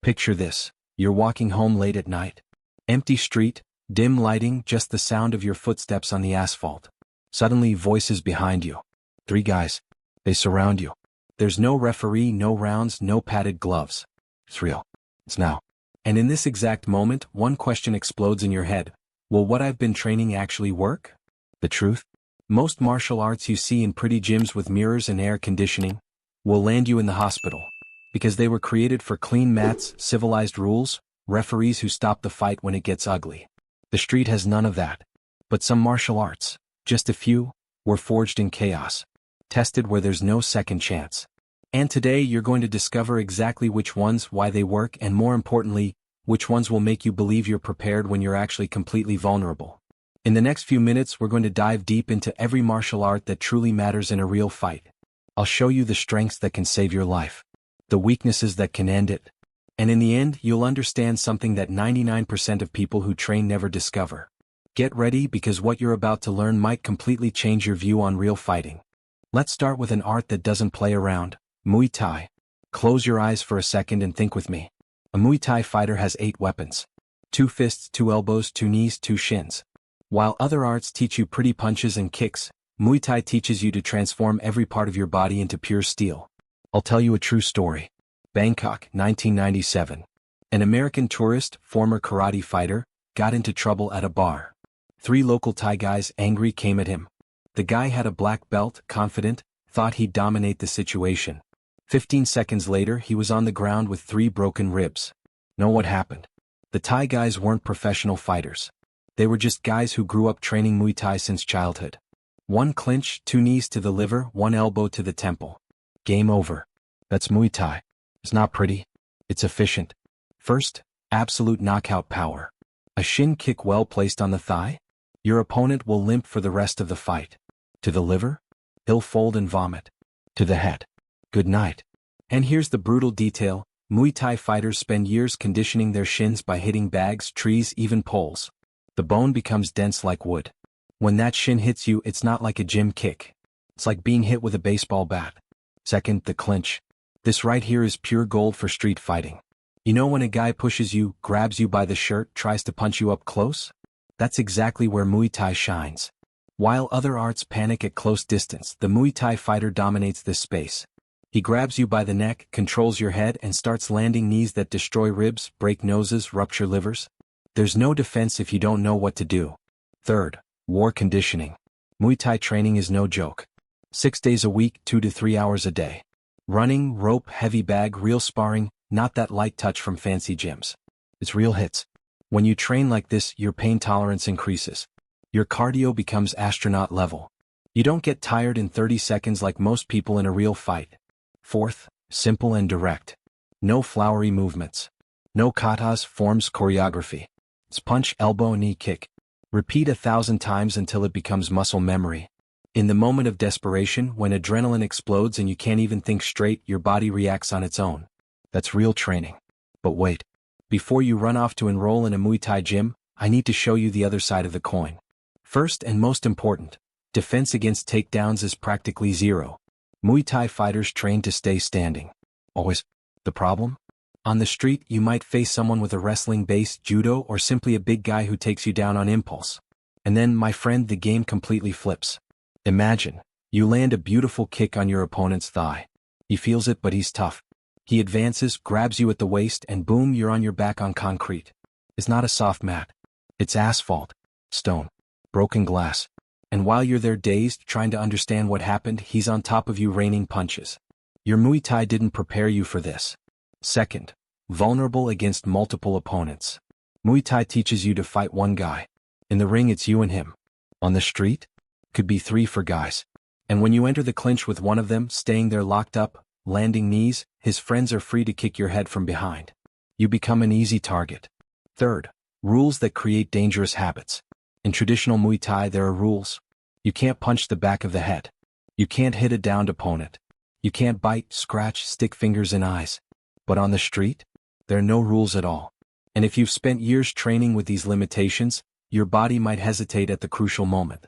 Picture this. You're walking home late at night. Empty street, dim lighting, just the sound of your footsteps on the asphalt. Suddenly, voices behind you. 3 guys. They surround you. There's no referee, no rounds, no padded gloves. It's real. It's now. And in this exact moment, one question explodes in your head. Will what I've been training actually work? The truth? Most martial arts you see in pretty gyms with mirrors and air conditioning will land you in the hospital. Because they were created for clean mats, civilized rules, referees who stop the fight when it gets ugly. The street has none of that. But some martial arts, just a few, were forged in chaos. Tested where there's no second chance. And today you're going to discover exactly which ones, why they work, and more importantly, which ones will make you believe you're prepared when you're actually completely vulnerable. In the next few minutes, we're going to dive deep into every martial art that truly matters in a real fight. I'll show you the strengths that can save your life, the weaknesses that can end it, and in the end, you'll understand something that 99% of people who train never discover. Get ready, because what you're about to learn might completely change your view on real fighting. Let's start with an art that doesn't play around, Muay Thai. Close your eyes for a second and think with me. A Muay Thai fighter has 8 weapons. 2 fists, 2 elbows, 2 knees, 2 shins. While other arts teach you pretty punches and kicks, Muay Thai teaches you to transform every part of your body into pure steel. I'll tell you a true story. Bangkok, 1997. An American tourist, former karate fighter, got into trouble at a bar. 3 local Thai guys, angry, came at him. The guy had a black belt, confident, thought he'd dominate the situation. 15 seconds later, he was on the ground with 3 broken ribs. Know what happened? The Thai guys weren't professional fighters. They were just guys who grew up training Muay Thai since childhood. 1 clinch, 2 knees to the liver, 1 elbow to the temple. Game over. That's Muay Thai. It's not pretty. It's efficient. First, absolute knockout power. A shin kick well placed on the thigh. Your opponent will limp for the rest of the fight. To the liver? He'll fold and vomit. To the head? Good night. And here's the brutal detail. Muay Thai fighters spend years conditioning their shins by hitting bags, trees, even poles. The bone becomes dense like wood. When that shin hits you, it's not like a gym kick. It's like being hit with a baseball bat. Second, the clinch. This right here is pure gold for street fighting. You know when a guy pushes you, grabs you by the shirt, tries to punch you up close? That's exactly where Muay Thai shines. While other arts panic at close distance, the Muay Thai fighter dominates this space. He grabs you by the neck, controls your head, and starts landing knees that destroy ribs, break noses, rupture livers. There's no defense if you don't know what to do. Third, war conditioning. Muay Thai training is no joke. 6 days a week, 2 to 3 hours a day. Running, rope, heavy bag, real sparring, not that light touch from fancy gyms. It's real hits. When you train like this, your pain tolerance increases. Your cardio becomes astronaut level. You don't get tired in 30 seconds like most people in a real fight. Fourth, simple and direct. No flowery movements. No katas, forms, choreography. It's punch, elbow, knee, kick. Repeat 1,000 times until it becomes muscle memory. In the moment of desperation, when adrenaline explodes and you can't even think straight, your body reacts on its own. That's real training. But wait. Before you run off to enroll in a Muay Thai gym, I need to show you the other side of the coin. First and most important, defense against takedowns is practically zero. Muay Thai fighters train to stay standing. Always. The problem? On the street, you might face someone with a wrestling base, judo, or simply a big guy who takes you down on impulse. And then, my friend, the game completely flips. Imagine, you land a beautiful kick on your opponent's thigh. He feels it, but he's tough. He advances, grabs you at the waist, and boom, you're on your back on concrete. It's not a soft mat. It's asphalt, stone, broken glass. And while you're there dazed, trying to understand what happened, he's on top of you raining punches. Your Muay Thai didn't prepare you for this. Second, vulnerable against multiple opponents. Muay Thai teaches you to fight one guy. In the ring, it's you and him. On the street? Could be 3 for guys. And when you enter the clinch with one of them, staying there locked up, landing knees, his friends are free to kick your head from behind. You become an easy target. Third, rules that create dangerous habits. In traditional Muay Thai, there are rules. You can't punch the back of the head. You can't hit a downed opponent. You can't bite, scratch, stick fingers in eyes. But on the street, there are no rules at all. And if you've spent years training with these limitations, your body might hesitate at the crucial moment.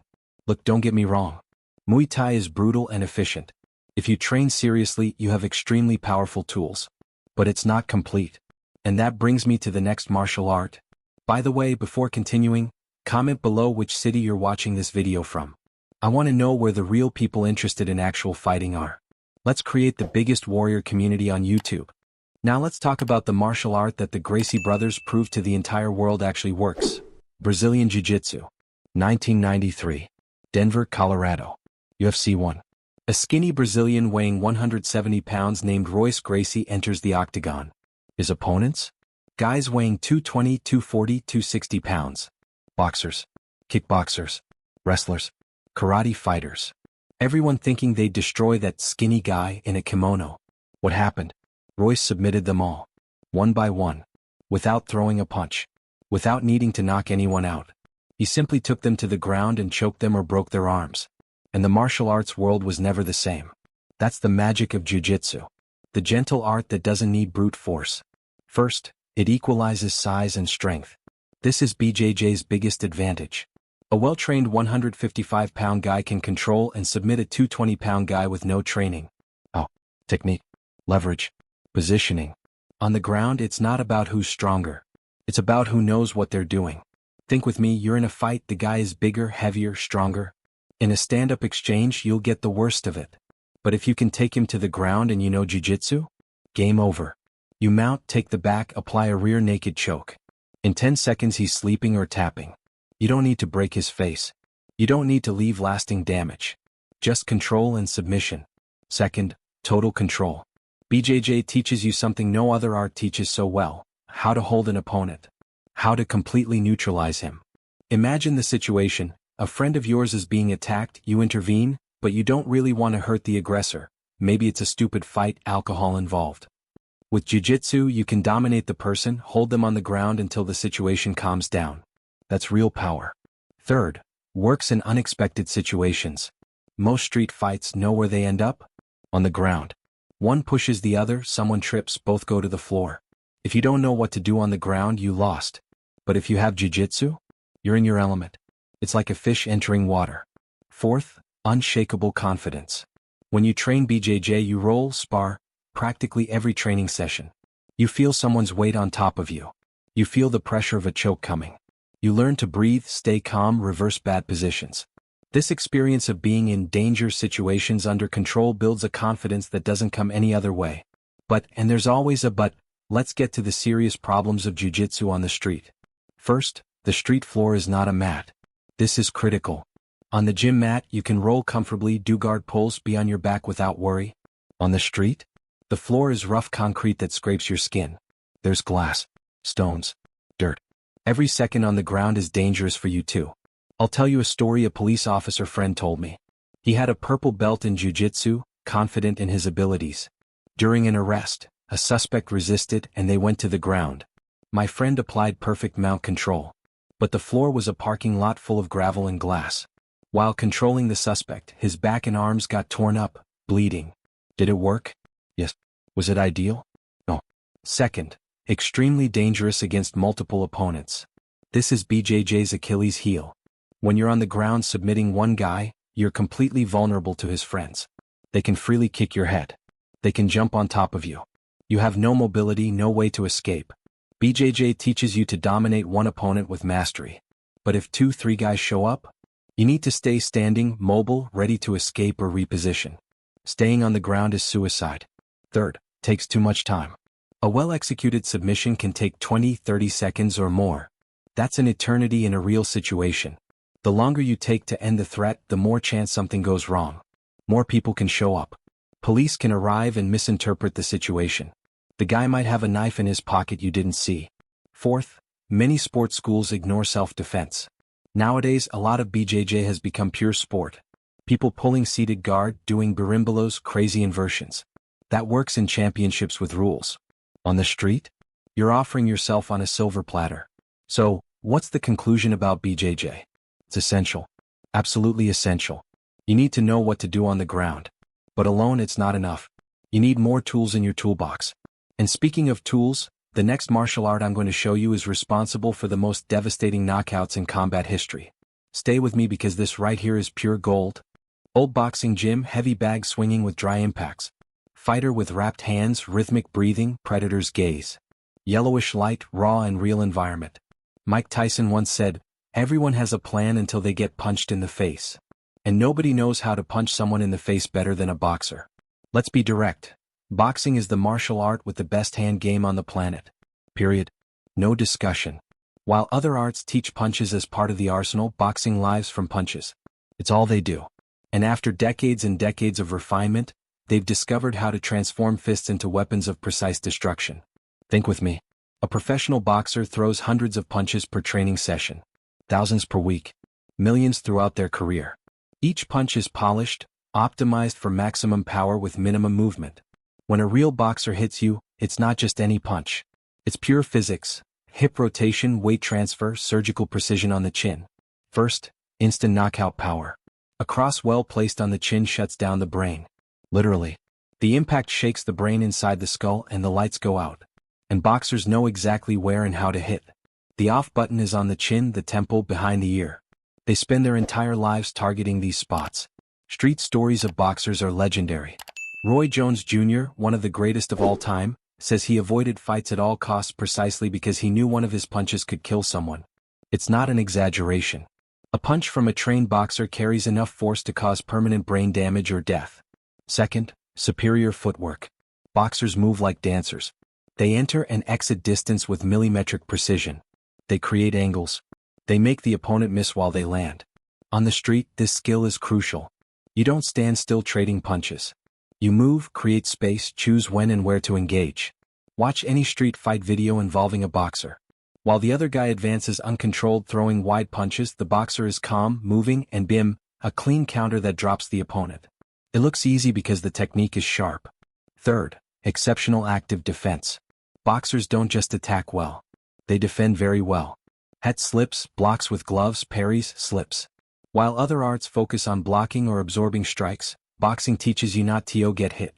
Look, don't get me wrong. Muay Thai is brutal and efficient. If you train seriously, you have extremely powerful tools. But it's not complete. And that brings me to the next martial art. By the way, before continuing, comment below which city you're watching this video from. I want to know where the real people interested in actual fighting are. Let's create the biggest warrior community on YouTube. Now let's talk about the martial art that the Gracie brothers proved to the entire world actually works. Brazilian Jiu-Jitsu. 1993. Denver, Colorado. UFC 1. A skinny Brazilian weighing 170 pounds named Royce Gracie enters the octagon. His opponents? Guys weighing 220, 240, 260 pounds. Boxers. Kickboxers. Wrestlers. Karate fighters. Everyone thinking they'd destroy that skinny guy in a kimono. What happened? Royce submitted them all. One by one. Without throwing a punch. Without needing to knock anyone out. He simply took them to the ground and choked them or broke their arms. And the martial arts world was never the same. That's the magic of Jiu-Jitsu. The gentle art that doesn't need brute force. First, it equalizes size and strength. This is BJJ's biggest advantage. A well-trained 155-pound guy can control and submit a 220-pound guy with no training. Oh, technique, leverage, positioning. On the ground, it's not about who's stronger. It's about who knows what they're doing. Think with me, you're in a fight, the guy is bigger, heavier, stronger. In a stand-up exchange, you'll get the worst of it. But if you can take him to the ground and you know Jiu-Jitsu, game over. You mount, take the back, apply a rear naked choke. In 10 seconds he's sleeping or tapping. You don't need to break his face. You don't need to leave lasting damage. Just control and submission. Second, total control. BJJ teaches you something no other art teaches so well: how to hold an opponent. How to completely neutralize him. Imagine the situation: a friend of yours is being attacked, you intervene, but you don't really want to hurt the aggressor. Maybe it's a stupid fight, alcohol involved. With Jiu-Jitsu, you can dominate the person, hold them on the ground until the situation calms down. That's real power. Third, works in unexpected situations. Most street fights know where they end up? On the ground. One pushes the other, someone trips, both go to the floor. If you don't know what to do on the ground, you lost. But if you have Jiu-Jitsu, you're in your element. It's like a fish entering water. Fourth, unshakable confidence. When you train BJJ, you roll, spar, practically every training session. You feel someone's weight on top of you. You feel the pressure of a choke coming. You learn to breathe, stay calm, reverse bad positions. This experience of being in danger situations under control builds a confidence that doesn't come any other way. But, and there's always a but, let's get to the serious problems of Jiu-Jitsu on the street. First, the street floor is not a mat. This is critical. On the gym mat, you can roll comfortably, do guard pulls, be on your back without worry. On the street, the floor is rough concrete that scrapes your skin. There's glass, stones, dirt. Every second on the ground is dangerous for you too. I'll tell you a story a police officer friend told me. He had a purple belt in Jiu-Jitsu, confident in his abilities. During an arrest, a suspect resisted and they went to the ground. My friend applied perfect mount control. But the floor was a parking lot full of gravel and glass. While controlling the suspect, his back and arms got torn up, bleeding. Did it work? Yes. Was it ideal? No. Second, extremely dangerous against multiple opponents. This is BJJ's Achilles heel. When you're on the ground submitting one guy, you're completely vulnerable to his friends. They can freely kick your head. They can jump on top of you. You have no mobility, no way to escape. BJJ teaches you to dominate one opponent with mastery. But if 2-3 guys show up, you need to stay standing, mobile, ready to escape or reposition. Staying on the ground is suicide. Third, takes too much time. A well-executed submission can take 20-30 seconds or more. That's an eternity in a real situation. The longer you take to end the threat, the more chance something goes wrong. More people can show up. Police can arrive and misinterpret the situation. The guy might have a knife in his pocket you didn't see. Fourth, many sports schools ignore self-defense. Nowadays, a lot of BJJ has become pure sport. People pulling seated guard, doing birimbalos, crazy inversions. That works in championships with rules. On the street, you're offering yourself on a silver platter. So, what's the conclusion about BJJ? It's essential. Absolutely essential. You need to know what to do on the ground. But alone it's not enough. You need more tools in your toolbox. And speaking of tools, the next martial art I'm going to show you is responsible for the most devastating knockouts in combat history. Stay with me because this right here is pure gold. Old boxing gym, heavy bag swinging with dry impacts. Fighter with wrapped hands, rhythmic breathing, predator's gaze. Yellowish light, raw and real environment. Mike Tyson once said, "Everyone has a plan until they get punched in the face. And nobody knows how to punch someone in the face better than a boxer." Let's be direct. Boxing is the martial art with the best hand game on the planet. Period. No discussion. While other arts teach punches as part of the arsenal, boxing lives from punches. It's all they do. And after decades and decades of refinement, they've discovered how to transform fists into weapons of precise destruction. Think with me. A professional boxer throws hundreds of punches per training session. Thousands per week. Millions throughout their career. Each punch is polished, optimized for maximum power with minimum movement. When a real boxer hits you, it's not just any punch. It's pure physics, hip rotation, weight transfer, surgical precision on the chin. First, instant knockout power. A cross well placed on the chin shuts down the brain. Literally. The impact shakes the brain inside the skull and the lights go out. And boxers know exactly where and how to hit. The off button is on the chin, the temple, behind the ear. They spend their entire lives targeting these spots. Street stories of boxers are legendary. Roy Jones Jr., one of the greatest of all time, says he avoided fights at all costs precisely because he knew one of his punches could kill someone. It's not an exaggeration. A punch from a trained boxer carries enough force to cause permanent brain damage or death. Second, superior footwork. Boxers move like dancers. They enter and exit distance with millimetric precision. They create angles. They make the opponent miss while they land. On the street, this skill is crucial. You don't stand still trading punches. You move, create space, choose when and where to engage. Watch any street fight video involving a boxer. While the other guy advances uncontrolled, throwing wide punches, the boxer is calm, moving, and bim, a clean counter that drops the opponent. It looks easy because the technique is sharp. Third, exceptional active defense. Boxers don't just attack well. They defend very well. Head slips, blocks with gloves, parries, slips. While other arts focus on blocking or absorbing strikes, boxing teaches you not to get hit.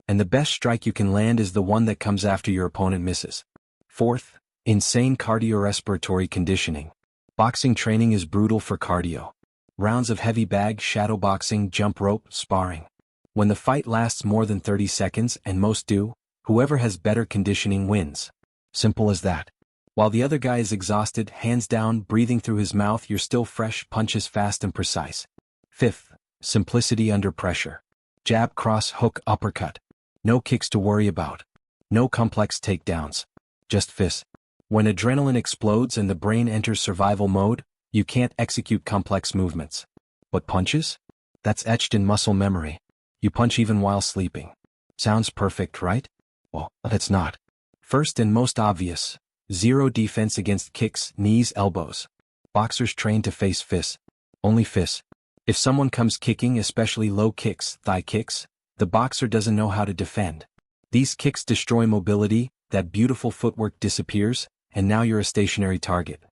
And the best strike you can land is the one that comes after your opponent misses. Fourth, insane cardiorespiratory conditioning. Boxing training is brutal for cardio. Rounds of heavy bag, shadow boxing, jump rope, sparring. When the fight lasts more than 30 seconds, and most do, whoever has better conditioning wins. Simple as that. While the other guy is exhausted, hands down, breathing through his mouth, you're still fresh, punches fast and precise. Fifth, simplicity under pressure. Jab, cross, hook, uppercut. No kicks to worry about. No complex takedowns. Just fists. When adrenaline explodes and the brain enters survival mode, you can't execute complex movements. But punches? That's etched in muscle memory. You punch even while sleeping. Sounds perfect, right? Well, it's not. First and most obvious, zero defense against kicks, knees, elbows. Boxers train to face fists. Only fists. If someone comes kicking, especially low kicks, thigh kicks, the boxer doesn't know how to defend. These kicks destroy mobility, that beautiful footwork disappears, and now you're a stationary target.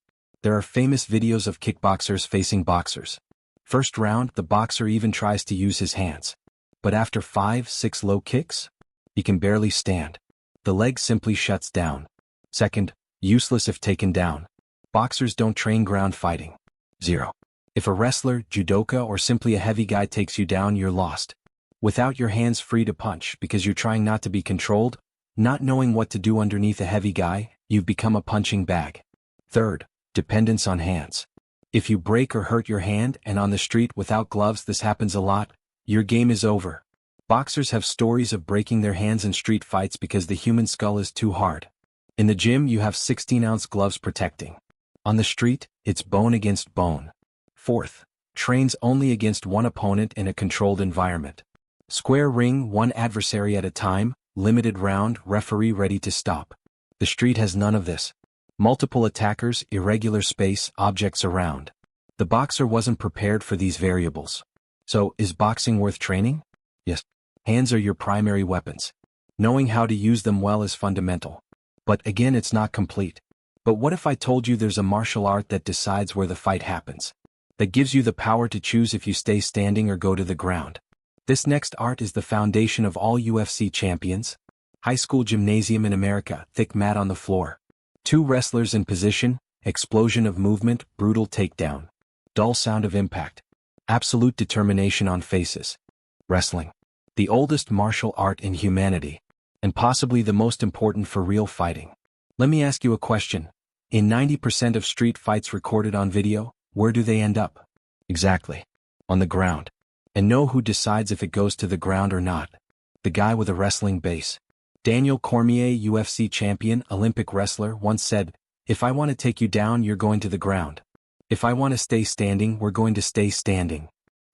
There are famous videos of kickboxers facing boxers. First round, the boxer even tries to use his hands. But after 5-6 low kicks, he can barely stand. The leg simply shuts down. Second, useless if taken down. Boxers don't train ground fighting. Zero. If a wrestler, judoka, or simply a heavy guy takes you down, you're lost. Without your hands free to punch because you're trying not to be controlled, not knowing what to do underneath a heavy guy, you've become a punching bag. Third, dependence on hands. If you break or hurt your hand, and on the street without gloves this happens a lot, your game is over. Boxers have stories of breaking their hands in street fights because the human skull is too hard. In the gym you have 16-ounce gloves protecting. On the street, it's bone against bone. Fourth, trains only against one opponent in a controlled environment. Square ring, one adversary at a time, limited round, referee ready to stop. The street has none of this. Multiple attackers, irregular space, objects around. The boxer wasn't prepared for these variables. So, is boxing worth training? Yes. Hands are your primary weapons. Knowing how to use them well is fundamental. But again, it's not complete. But what if I told you there's a martial art that decides where the fight happens? That gives you the power to choose if you stay standing or go to the ground. This next art is the foundation of all UFC champions. High school gymnasium in America, thick mat on the floor. 2 wrestlers in position, explosion of movement, brutal takedown. Dull sound of impact. Absolute determination on faces. Wrestling. The oldest martial art in humanity. And possibly the most important for real fighting. Let me ask you a question. In 90% of street fights recorded on video, where do they end up? Exactly. On the ground. And know who decides if it goes to the ground or not? The guy with a wrestling base. Daniel Cormier, UFC champion, Olympic wrestler, once said, "If I want to take you down, you're going to the ground. If I want to stay standing, we're going to stay standing."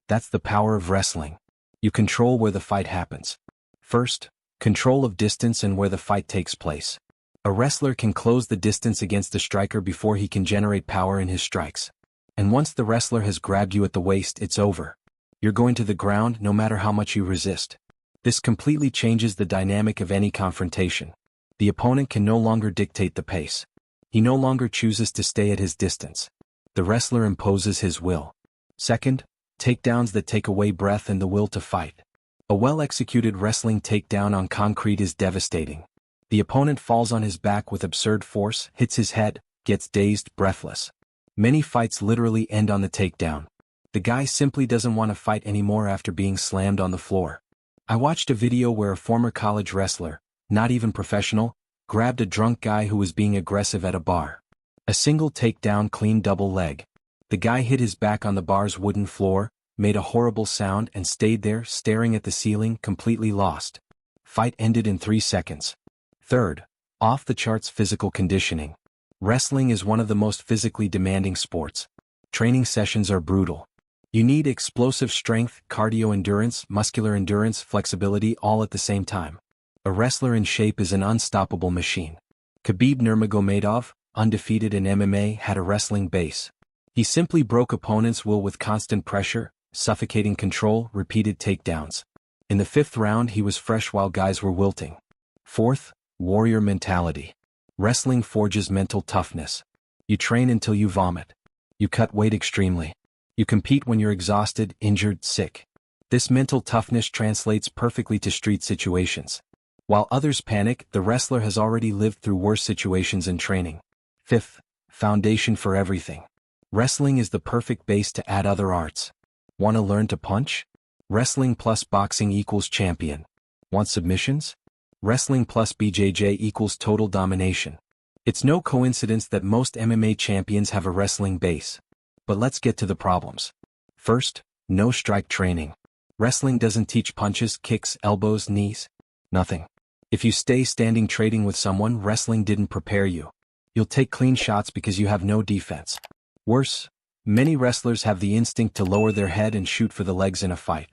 That's the power of wrestling. You control where the fight happens. First, control of distance and where the fight takes place. A wrestler can close the distance against the striker before he can generate power in his strikes. And once the wrestler has grabbed you at the waist, it's over. You're going to the ground no matter how much you resist. This completely changes the dynamic of any confrontation. The opponent can no longer dictate the pace. He no longer chooses to stay at his distance. The wrestler imposes his will. Second, takedowns that take away breath and the will to fight. A well-executed wrestling takedown on concrete is devastating. The opponent falls on his back with absurd force, hits his head, gets dazed, breathless. Many fights literally end on the takedown. The guy simply doesn't want to fight anymore after being slammed on the floor. I watched a video where a former college wrestler, not even professional, grabbed a drunk guy who was being aggressive at a bar. A single takedown, clean double leg. The guy hit his back on the bar's wooden floor, made a horrible sound and stayed there, staring at the ceiling, completely lost. Fight ended in 3 seconds. Third, off-the-charts physical conditioning. Wrestling is one of the most physically demanding sports. Training sessions are brutal. You need explosive strength, cardio endurance, muscular endurance, flexibility, all at the same time. A wrestler in shape is an unstoppable machine. Khabib Nurmagomedov, undefeated in MMA, had a wrestling base. He simply broke opponents' will with constant pressure, suffocating control, repeated takedowns. In the 5th round he was fresh while guys were wilting. Fourth, warrior mentality. Wrestling forges mental toughness. You train until you vomit. You cut weight extremely. You compete when you're exhausted, injured, sick. This mental toughness translates perfectly to street situations. While others panic, the wrestler has already lived through worse situations in training. Fifth, foundation for everything. Wrestling is the perfect base to add other arts. Want to learn to punch? Wrestling plus boxing equals champion. Want submissions? Wrestling plus BJJ equals total domination. It's no coincidence that most MMA champions have a wrestling base. But let's get to the problems. First, no strike training. Wrestling doesn't teach punches, kicks, elbows, knees. Nothing. If you stay standing trading with someone, wrestling didn't prepare you. You'll take clean shots because you have no defense. Worse, many wrestlers have the instinct to lower their head and shoot for the legs in a fight.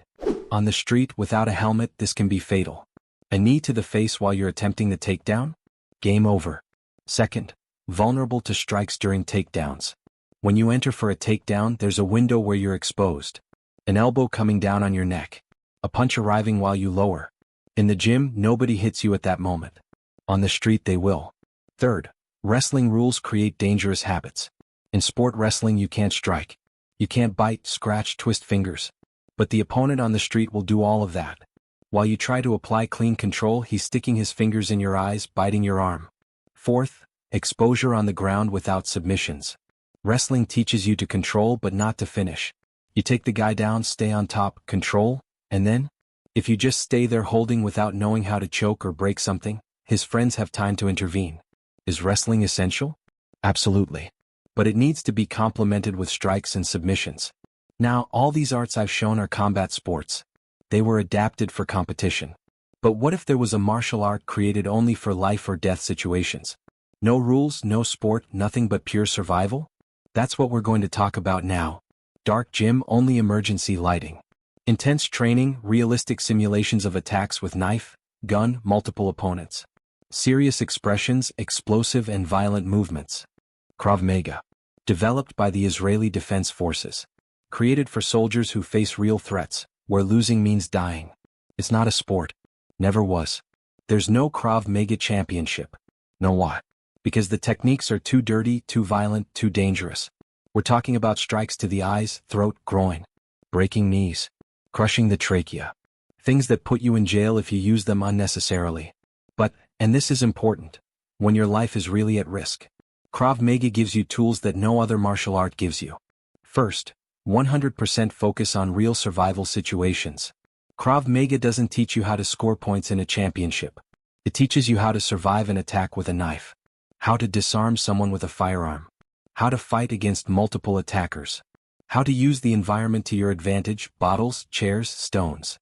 On the street, without a helmet, this can be fatal. A knee to the face while you're attempting the takedown? Game over. Second, vulnerable to strikes during takedowns. When you enter for a takedown, there's a window where you're exposed. An elbow coming down on your neck. A punch arriving while you lower. In the gym, nobody hits you at that moment. On the street, they will. Third, wrestling rules create dangerous habits. In sport wrestling, you can't strike. You can't bite, scratch, twist fingers. But the opponent on the street will do all of that. While you try to apply clean control, he's sticking his fingers in your eyes, biting your arm. Fourth, exposure on the ground without submissions. Wrestling teaches you to control but not to finish. You take the guy down, stay on top, control, and then? If you just stay there holding without knowing how to choke or break something, his friends have time to intervene. Is wrestling essential? Absolutely. But it needs to be complemented with strikes and submissions. Now, all these arts I've shown are combat sports. They were adapted for competition. But what if there was a martial art created only for life or death situations? No rules, no sport, nothing but pure survival? That's what we're going to talk about now. Dark gym, only emergency lighting. Intense training, realistic simulations of attacks with knife, gun, multiple opponents. Serious expressions, explosive and violent movements. Krav Maga. Developed by the Israeli Defense Forces. Created for soldiers who face real threats, where losing means dying. It's not a sport. Never was. There's no Krav Maga championship. Know why? Because the techniques are too dirty, too violent, too dangerous. We're talking about strikes to the eyes, throat, groin. Breaking knees. Crushing the trachea. Things that put you in jail if you use them unnecessarily. But, and this is important, when your life is really at risk. Krav Maga gives you tools that no other martial art gives you. First, 100% focus on real survival situations. Krav Maga doesn't teach you how to score points in a championship. It teaches you how to survive an attack with a knife. how to disarm someone with a firearm, how to fight against multiple attackers, how to use the environment to your advantage, bottles, chairs, stones.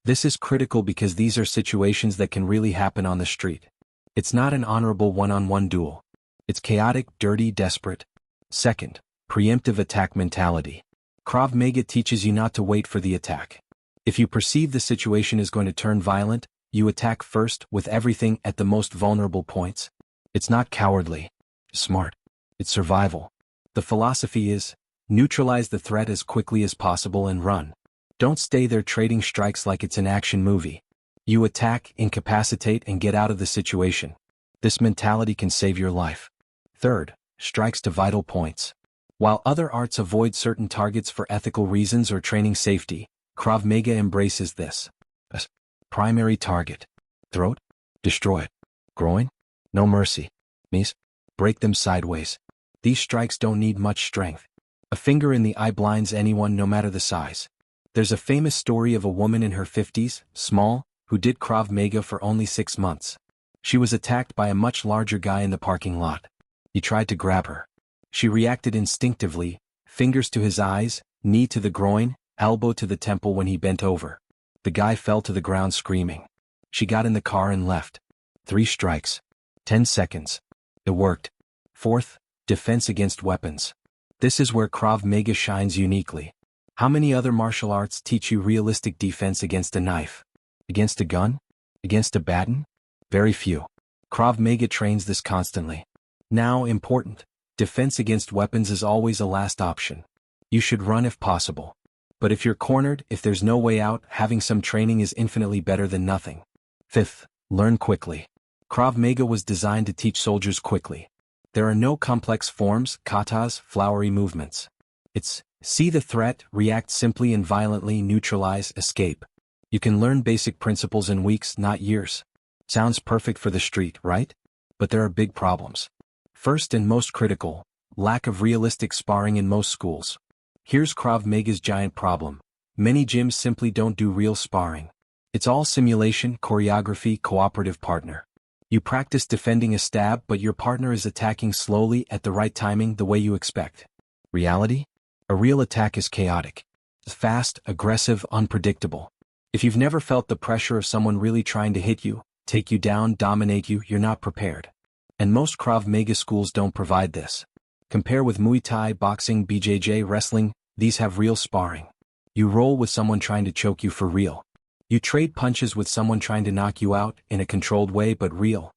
This is critical because these are situations that can really happen on the street. It's not an honorable one-on-one duel. It's chaotic, dirty, desperate. Second, preemptive attack mentality. Krav Maga teaches you not to wait for the attack. If you perceive the situation is going to turn violent, you attack first with everything at the most vulnerable points. It's not cowardly. Smart. It's survival. The philosophy is, neutralize the threat as quickly as possible and run. Don't stay there trading strikes like it's an action movie. You attack, incapacitate, and get out of the situation. This mentality can save your life. Third, strikes to vital points. While other arts avoid certain targets for ethical reasons or training safety, Krav Maga embraces this. A primary target. Throat? Destroy it. Groin? No mercy. Knees? Break them sideways. These strikes don't need much strength. A finger in the eye blinds anyone no matter the size. There's a famous story of a woman in her 50s, small, who did Krav Maga for only 6 months. She was attacked by a much larger guy in the parking lot. He tried to grab her. She reacted instinctively, fingers to his eyes, knee to the groin, elbow to the temple when he bent over. The guy fell to the ground screaming. She got in the car and left. 3 strikes. 10 seconds. It worked. Fourth, defense against weapons. This is where Krav Maga shines uniquely. How many other martial arts teach you realistic defense against a knife? Against a gun? Against a baton? Very few. Krav Maga trains this constantly. Now, important, defense against weapons is always a last option. You should run if possible. But if you're cornered, if there's no way out, having some training is infinitely better than nothing. Fifth, learn quickly. Krav Maga was designed to teach soldiers quickly. There are no complex forms, katas, flowery movements. It's see the threat, react simply and violently, neutralize, escape. You can learn basic principles in weeks, not years. Sounds perfect for the street, right? But there are big problems. First and most critical, lack of realistic sparring in most schools. Here's Krav Maga's giant problem. Many gyms simply don't do real sparring. It's all simulation, choreography, cooperative partner. You practice defending a stab, but your partner is attacking slowly at the right timing the way you expect. Reality? A real attack is chaotic. Fast, aggressive, unpredictable. If you've never felt the pressure of someone really trying to hit you, take you down, dominate you, you're not prepared. And most Krav Maga schools don't provide this. Compare with Muay Thai, boxing, BJJ, wrestling, these have real sparring. You roll with someone trying to choke you for real. You trade punches with someone trying to knock you out, in a controlled way but real.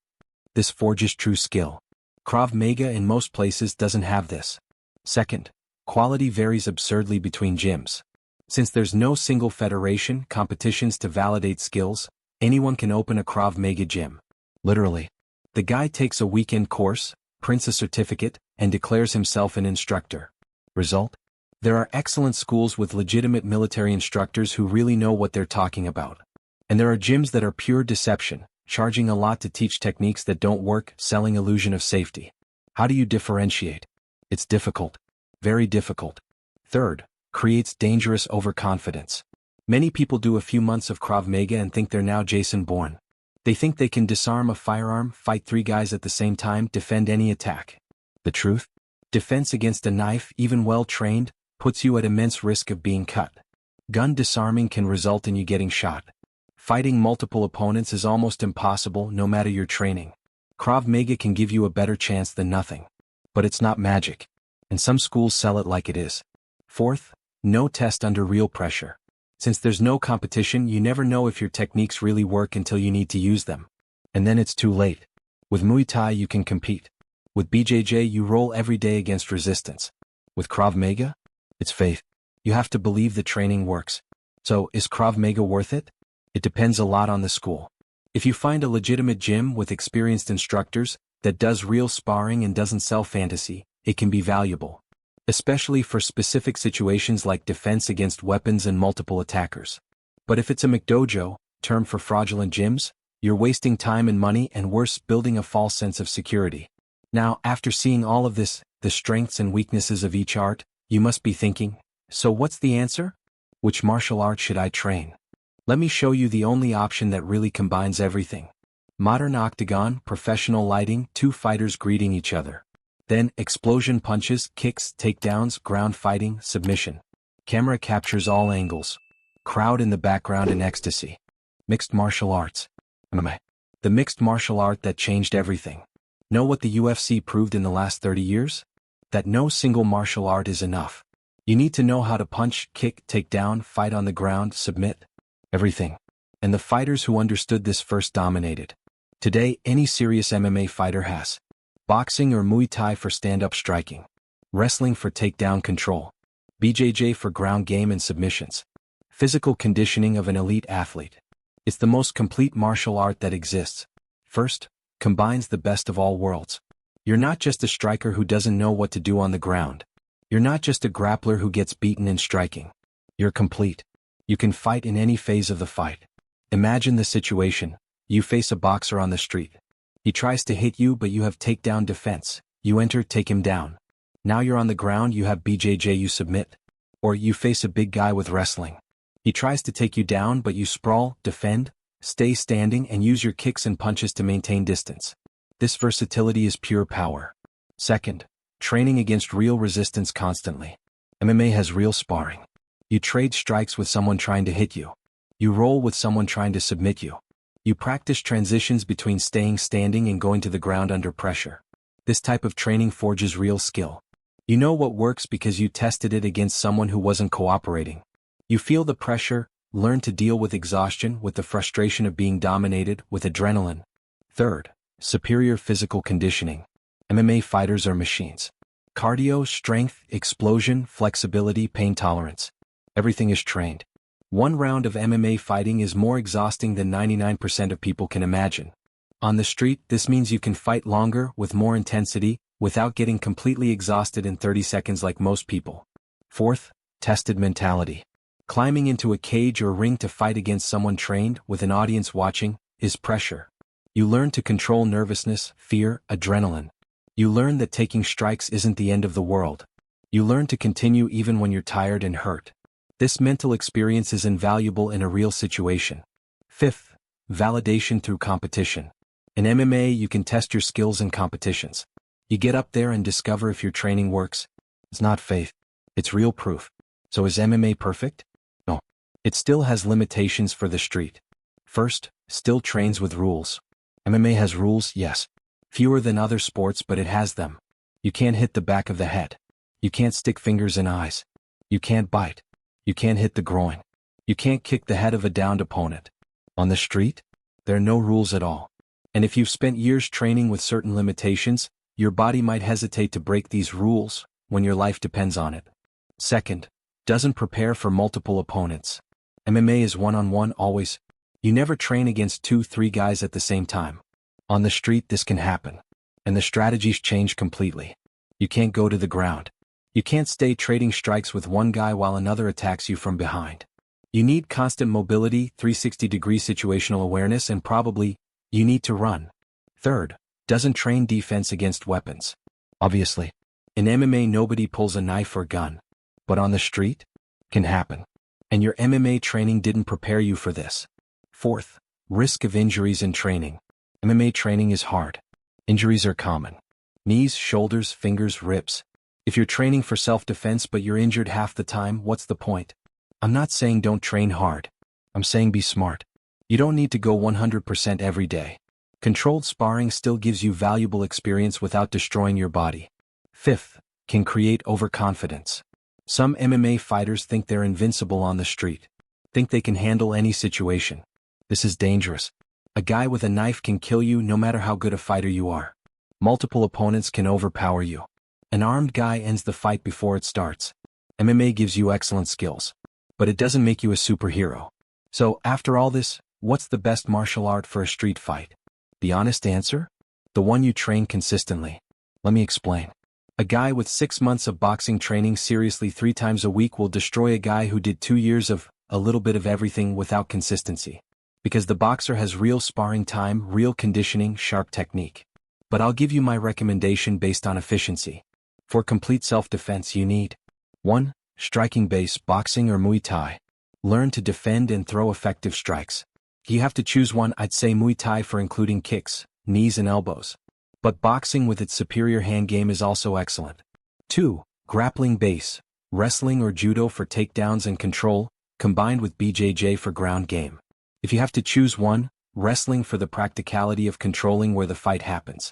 This forges true skill. Krav Maga in most places doesn't have this. Second, quality varies absurdly between gyms. Since there's no single federation, competitions to validate skills, anyone can open a Krav Maga gym. Literally. The guy takes a weekend course, prints a certificate, and declares himself an instructor. Result? There are excellent schools with legitimate military instructors who really know what they're talking about. And there are gyms that are pure deception, charging a lot to teach techniques that don't work, selling illusion of safety. How do you differentiate? It's difficult. Very difficult. Third, creates dangerous overconfidence. Many people do a few months of Krav Maga and think they're now Jason Bourne. They think they can disarm a firearm, fight 3 guys at the same time, defend any attack. The truth? Defense against a knife, even well-trained, puts you at immense risk of being cut. Gun disarming can result in you getting shot. Fighting multiple opponents is almost impossible no matter your training. Krav Maga can give you a better chance than nothing. But it's not magic. And some schools sell it like it is. Fourth, no test under real pressure. Since there's no competition, you never know if your techniques really work until you need to use them. And then it's too late. With Muay Thai you can compete. With BJJ you roll every day against resistance. With Krav Maga? It's faith. You have to believe the training works. So, is Krav Maga worth it? It depends a lot on the school. If you find a legitimate gym with experienced instructors that does real sparring and doesn't sell fantasy, it can be valuable. Especially for specific situations like defense against weapons and multiple attackers. But if it's a McDojo, term for fraudulent gyms, you're wasting time and money and worse, building a false sense of security. Now, after seeing all of this, the strengths and weaknesses of each art, you must be thinking, so what's the answer? Which martial art should I train? Let me show you the only option that really combines everything. Modern octagon, professional lighting, two fighters greeting each other. Then, explosion punches, kicks, takedowns, ground fighting, submission. Camera captures all angles. Crowd in the background in ecstasy. Mixed martial arts. MMA. The mixed martial art that changed everything. Know what the UFC proved in the last 30 years? That no single martial art is enough. You need to know how to punch, kick, take down, fight on the ground, submit. Everything. And the fighters who understood this first dominated. Today, any serious MMA fighter has. Boxing or Muay Thai for stand-up striking. Wrestling for takedown control. BJJ for ground game and submissions. Physical conditioning of an elite athlete. It's the most complete martial art that exists. First, combines the best of all worlds. You're not just a striker who doesn't know what to do on the ground. You're not just a grappler who gets beaten in striking. You're complete. You can fight in any phase of the fight. Imagine the situation. You face a boxer on the street. He tries to hit you, but you have takedown defense. You enter, take him down. Now you're on the ground, you have BJJ, you submit. Or you face a big guy with wrestling. He tries to take you down, but you sprawl, defend, stay standing, and use your kicks and punches to maintain distance. This versatility is pure power. Second, training against real resistance constantly. MMA has real sparring. You trade strikes with someone trying to hit you. You roll with someone trying to submit you. You practice transitions between staying standing and going to the ground under pressure. This type of training forges real skill. You know what works because you tested it against someone who wasn't cooperating. You feel the pressure, learn to deal with exhaustion, with the frustration of being dominated, with adrenaline. Third, superior physical conditioning. MMA fighters are machines. Cardio, strength, explosion, flexibility, pain tolerance. Everything is trained. One round of MMA fighting is more exhausting than 99% of people can imagine. On the street, this means you can fight longer, with more intensity, without getting completely exhausted in 30 seconds like most people. Fourth, tested mentality. Climbing into a cage or ring to fight against someone trained, with an audience watching, is pressure. You learn to control nervousness, fear, adrenaline. You learn that taking strikes isn't the end of the world. You learn to continue even when you're tired and hurt. This mental experience is invaluable in a real situation. Fifth, validation through competition. In MMA, you can test your skills in competitions. You get up there and discover if your training works. It's not faith. It's real proof. So is MMA perfect? No. It still has limitations for the street. First, still trains with rules. MMA has rules, yes. Fewer than other sports, but it has them. You can't hit the back of the head. You can't stick fingers in eyes. You can't bite. You can't hit the groin. You can't kick the head of a downed opponent. On the street, there are no rules at all. And if you've spent years training with certain limitations, your body might hesitate to break these rules when your life depends on it. Second, doesn't prepare for multiple opponents. MMA is one-on-one always. You never train against 2-3 guys at the same time. On the street, this can happen. And the strategies change completely. You can't go to the ground. You can't stay trading strikes with one guy while another attacks you from behind. You need constant mobility, 360-degree situational awareness, and probably, you need to run. Third, doesn't train defense against weapons. Obviously, in MMA nobody pulls a knife or gun. But on the street, can happen. And your MMA training didn't prepare you for this. Fourth, risk of injuries in training. MMA training is hard. Injuries are common. Knees, shoulders, fingers, ribs. If you're training for self-defense but you're injured half the time, what's the point? I'm not saying don't train hard. I'm saying be smart. You don't need to go 100% every day. Controlled sparring still gives you valuable experience without destroying your body. Fifth, can create overconfidence. Some MMA fighters think they're invincible on the street. Think they can handle any situation. This is dangerous. A guy with a knife can kill you no matter how good a fighter you are. Multiple opponents can overpower you. An armed guy ends the fight before it starts. MMA gives you excellent skills. But it doesn't make you a superhero. So, after all this, what's the best martial art for a street fight? The honest answer? The one you train consistently. Let me explain. A guy with 6 months of boxing training seriously 3 times a week will destroy a guy who did 2 years of a little bit of everything without consistency. Because the boxer has real sparring time, real conditioning, sharp technique. But I'll give you my recommendation based on efficiency. For complete self-defense you need 1. Striking base, boxing or Muay Thai. Learn to defend and throw effective strikes. You have to choose one, I'd say Muay Thai for including kicks, knees and elbows. But boxing with its superior hand game is also excellent. 2. Grappling base, wrestling or judo for takedowns and control, combined with BJJ for ground game. If you have to choose one, wrestling for the practicality of controlling where the fight happens.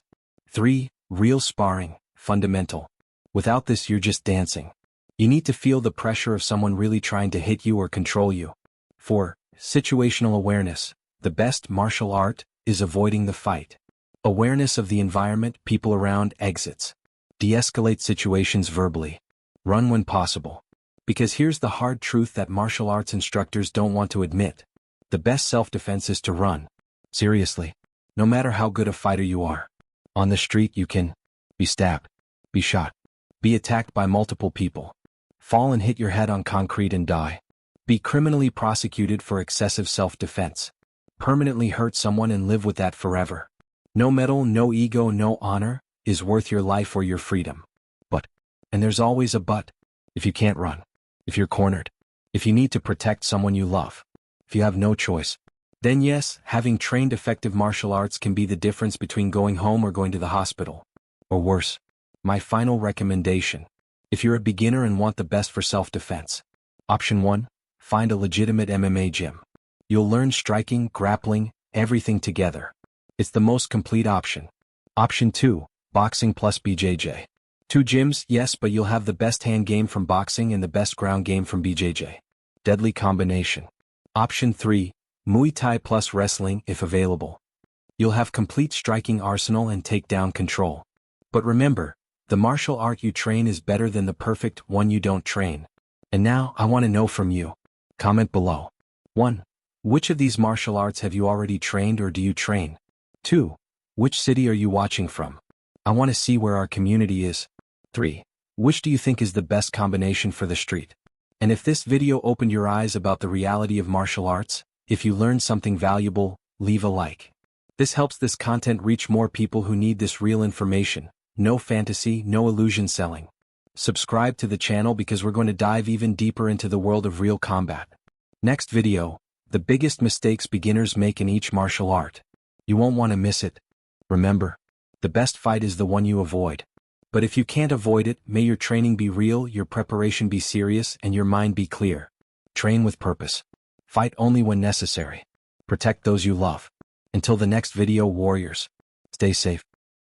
3. Real sparring, fundamental. Without this you're just dancing. You need to feel the pressure of someone really trying to hit you or control you. 4. Situational awareness. The best martial art is avoiding the fight. Awareness of the environment, people around, exits. De-escalate situations verbally. Run when possible. Because here's the hard truth that martial arts instructors don't want to admit. The best self-defense is to run. Seriously. No matter how good a fighter you are. On the street you can be stabbed, be shot, be attacked by multiple people, fall and hit your head on concrete and die, be criminally prosecuted for excessive self-defense, permanently hurt someone and live with that forever. No medal, no ego, no honor is worth your life or your freedom. But, and there's always a but, if you can't run, if you're cornered, if you need to protect someone you love, if you have no choice, then yes, having trained effective martial arts can be the difference between going home or going to the hospital. Or worse. My final recommendation. If you're a beginner and want the best for self-defense. Option 1. Find a legitimate MMA gym. You'll learn striking, grappling, everything together. It's the most complete option. Option 2. Boxing plus BJJ. 2 gyms, yes, but you'll have the best hand game from boxing and the best ground game from BJJ. Deadly combination. Option 3. Muay Thai plus wrestling if available. You'll have complete striking arsenal and takedown control. But remember, the martial art you train is better than the perfect one you don't train. And now, I want to know from you. Comment below. 1. Which of these martial arts have you already trained or do you train? 2. Which city are you watching from? I want to see where our community is. 3. Which do you think is the best combination for the street? And if this video opened your eyes about the reality of martial arts, if you learned something valuable, leave a like. This helps this content reach more people who need this real information. No fantasy, no illusion selling. Subscribe to the channel because we're going to dive even deeper into the world of real combat. Next video, the biggest mistakes beginners make in each martial art. You won't want to miss it. Remember, the best fight is the one you avoid. But if you can't avoid it, may your training be real, your preparation be serious, and your mind be clear. Train with purpose. Fight only when necessary. Protect those you love. Until the next video, warriors. Stay safe.